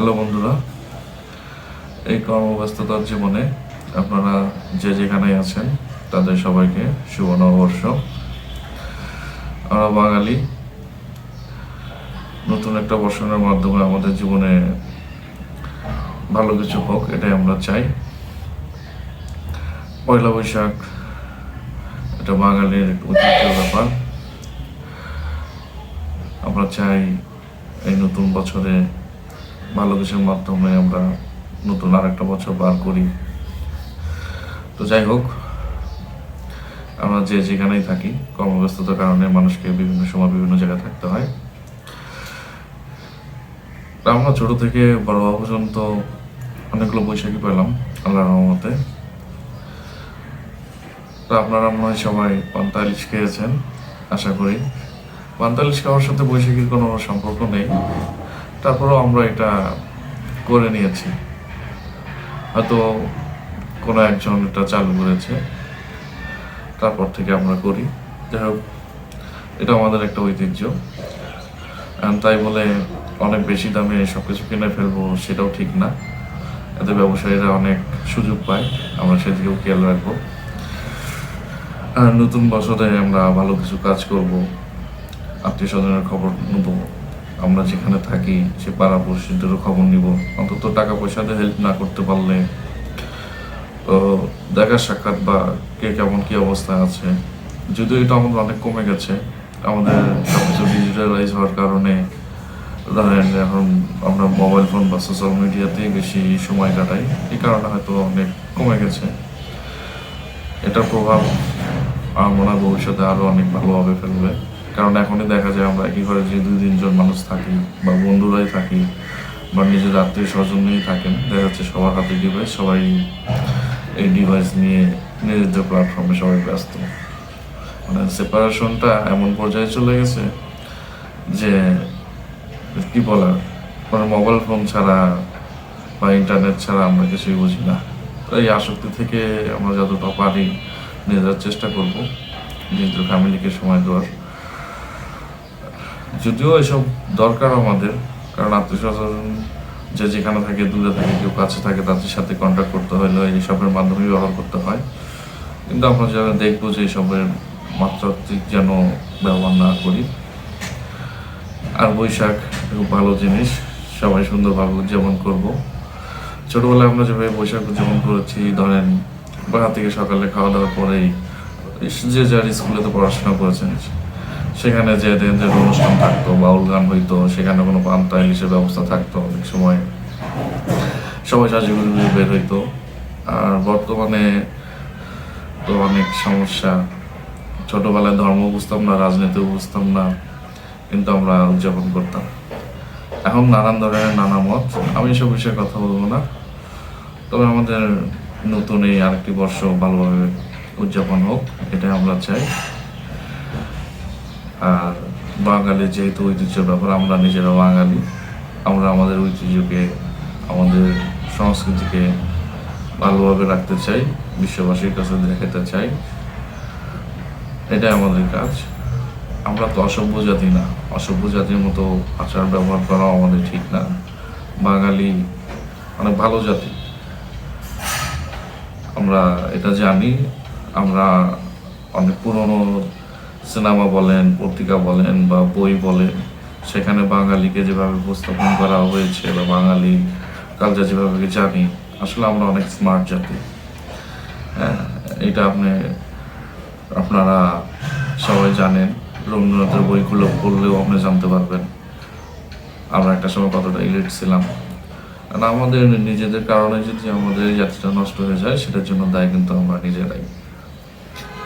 Hello বন্ধুরা, এই কর্মব্যস্ততার জীবনে আপনারা যে যেখানে আছেন তাদের সবাইকে শুভ নববর্ষ। আমরা বাঙালি, নতুন একটা বর্ষণের মাধ্যমে আমাদের জীবনে ভালো কিছু হোক, এটাই আমরা চাই। পয়লা বৈশাখ এটা বাঙালির ঐতিহ্য ব্যাপার। আমরা চাই এই নতুন বছরে ভালো কিছুর মাধ্যমে আমরা নতুন আরেকটা বছর পার করি। তো যাই হোক, আমরা যে যেখানেই থাকি, কর্মব্যস্ততার কারণে মানুষকে বিভিন্ন সময় বিভিন্ন জায়গায় থাকতে হয়। আমরা ছোট থেকে বড় হওয়া পর্যন্ত অনেকগুলো বৈশাখী পেলাম আল্লাহর রহমতে। তো আপনারা মনে হয় সবাই পান্তা ইলিশ খেয়েছেন, আশা করি। পান্তা ইলিশ খাওয়ার সাথে বৈশাখীর কোনো সম্পর্ক নেই, তারপরেও আমরা এটা করে নিয়েছি। হয়তো কোনো একজন এটা চালু করেছে, তারপর থেকে আমরা করি। যাই হোক, এটা আমাদের একটা ঐতিহ্য। তাই বলে অনেক বেশি দামে সব কিছু কিনে ফেলবো সেটাও ঠিক না। এতে ব্যবসায়ীরা অনেক সুযোগ পায়, আমরা সেদিকেও খেয়াল রাখবো। আর নতুন বছরে আমরা ভালো কিছু কাজ করব, আত্মীয় স্বজনের খবর নেব, আমরা যেখানে থাকি সে পাড়া পড়শিদেরও খবর নিব। অন্তত টাকা পয়সা দিয়ে হেল্প না করতে পারলে তো দেখা সাক্ষাৎ বা কে কেমন কি অবস্থা আছে, যদিও এটা আমাদের অনেক কমে গেছে। আমাদের সবকিছু ডিজিটালাইজ হওয়ার কারণে ধরেন এখন আমরা মোবাইল ফোন বা সোশ্যাল মিডিয়াতেই বেশি সময় কাটাই, এই কারণে হয়তো অনেক কমে গেছে। এটার প্রভাব আমার মনে হয় ভবিষ্যতে আরও অনেক ভালোভাবে ফেলবে। কারণ এখনই দেখা যায় আমরা একই ঘরে যে 2-3 জন মানুষ থাকি বা বন্ধুরাই থাকি বা নিজের আত্মীয় স্বজনেই থাকেন, দেখা যাচ্ছে সবার হাতে ডিভাইস, সবাই এই ডিভাইস নিয়ে নিজেদের প্ল্যাটফর্মে সবাই ব্যস্ত। মানে সেপারেশনটা এমন পর্যায়ে চলে গেছে যে কি বলার, মানে মোবাইল ফোন ছাড়া বা ইন্টারনেট ছাড়া আমরা কিছুই বুঝি না। তো এই আসক্তি থেকে আমরা যতটা পারি নিয়ে যাওয়ার চেষ্টা করব, নিজেদের ফ্যামিলিকে সময় দেওয়ার। যদিও এসব দরকার আমাদের, কারণ আত্মীয় স্বজন যে যেখানে থাকে, দূরে থাকে, কেউ কাছে থাকে, তাদের সাথে কন্ট্যাক্ট করতে হলে এইসবের মাধ্যমে ব্যবহার করতে হয়। কিন্তু আমরা যারা দেখবো যে এইসবের মাত্রাতিরিক্ত যেন ব্যবহার না করি। আর বৈশাখ খুব ভালো জিনিস, সবাই সুন্দরভাবে উদযাপন করব। ছোটবেলায় আমরা যেভাবে বৈশাখ উদযাপন করেছি, ধরেন বাসা থেকে সকালে খাওয়া দাওয়ার পরেই যে যার স্কুলে তো পড়াশোনা করেছেন, সেখানে যে দিনের অনুষ্ঠান থাকতো, বাউল গান হইতো, সেখানে কোনো পান্তা ইলিশের ব্যবস্থা থাকতো, অনেক সময় সবাই সাজুগুজু বের হইতো। আর বর্তমানে তো অনেক সমস্যা, ছোটবেলায় ধর্ম বুঝতাম না, রাজনীতিও বুঝতাম না, কিন্তু আমরা উদযাপন করতাম। এখন নানান ধরনের নানা মত, আমি এসব বিষয়ে কথা বলবো না। তবে আমাদের নতুন এই আরেকটি বর্ষ ভালোভাবে উদযাপন হোক, এটাই আমরা চাই। আর বাঙালির যেহেতু ঐতিহ্যের ব্যাপার, আমরা নিজেরা বাঙালি, আমরা আমাদের ঐতিহ্যকে, আমাদের সংস্কৃতিকে ভালোভাবে রাখতে চাই, বিশ্ববাসীর কাছে দেখাতে চাই, এটাই আমাদের কাজ। আমরা তো অসভ্য জাতি না, অসভ্য জাতির মতো আচার ব্যবহার করাও আমাদের ঠিক না। বাঙালি অনেক ভালো জাতি, আমরা এটা জানি। আমরা অনেক পুরনো সিনেমা বলেন, পত্রিকা বলেন বা বই বলেন, সেখানে বাঙালিকে যেভাবে উপস্থাপন করা হয়েছে বা বাঙালি কালচার যেভাবে জানি, আসলে আমরা অনেক স্মার্ট জাতি। হ্যাঁ, এটা আপনারা সবাই জানেন। রবীন্দ্রনাথের বইগুলো পড়লেও আপনি জানতে পারবেন আমরা একটা সময় কতটা ইলিট ছিলাম। আর আমাদের নিজেদের কারণে যদি আমাদের এই জাতিটা নষ্ট হয়ে যায়, সেটার জন্য দায় কিন্তু আমরা নিজেরাই।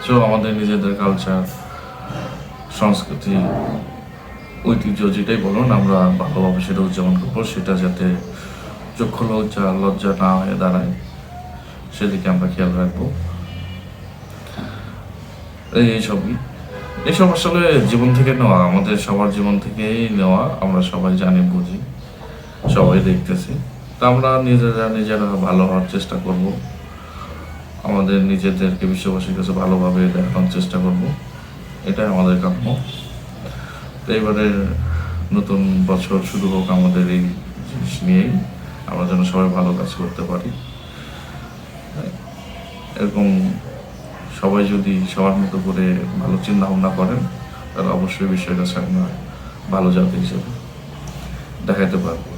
সো আমাদের নিজেদের কালচার, সংস্কৃতি, ঐতিহ্য যেটাই বলুন, আমরা ভালোভাবে সেটা উদযাপন করবো। সেটা যাতে চক্ষু লজ্জা না হয়ে দাঁড়ায়, সেদিকে আমরা খেয়াল রাখবো। এইসব আসলে জীবন থেকে নেওয়া, আমাদের সবার জীবন থেকেই নেওয়া, আমরা সবাই জানি, বুঝি, সবাই দেখতেছি। তা আমরা নিজেরা ভালো হওয়ার চেষ্টা করব, আমাদের নিজেদেরকে বিশ্ববাসীর কাছে ভালোভাবে দেখানোর চেষ্টা করব, এটাই আমাদের কাম্য। তো এবারের নতুন বছর শুরু হোক আমাদের এই জিনিস নিয়েই আমরা যেন সবাই ভালো কাজ করতে পারি। এরকম সবাই যদি সবার মতো করে ভালো চিন্তা ভাবনা করেন, তাহলে অবশ্যই বিষয়টা আমরা ভালো জাতি হিসেবে দেখাতে পারবো।